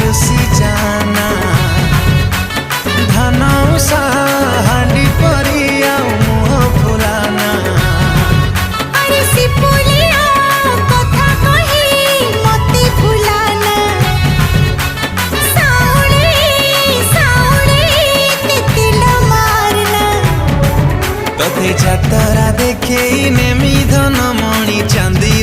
रुसी जाना धन हांडी परिया मुह फुलाना अरे सिपुलिया कथा कही मते फुलाना साउले तितिल मारना तोते जातरा देखे नेमी धन मणि चांदी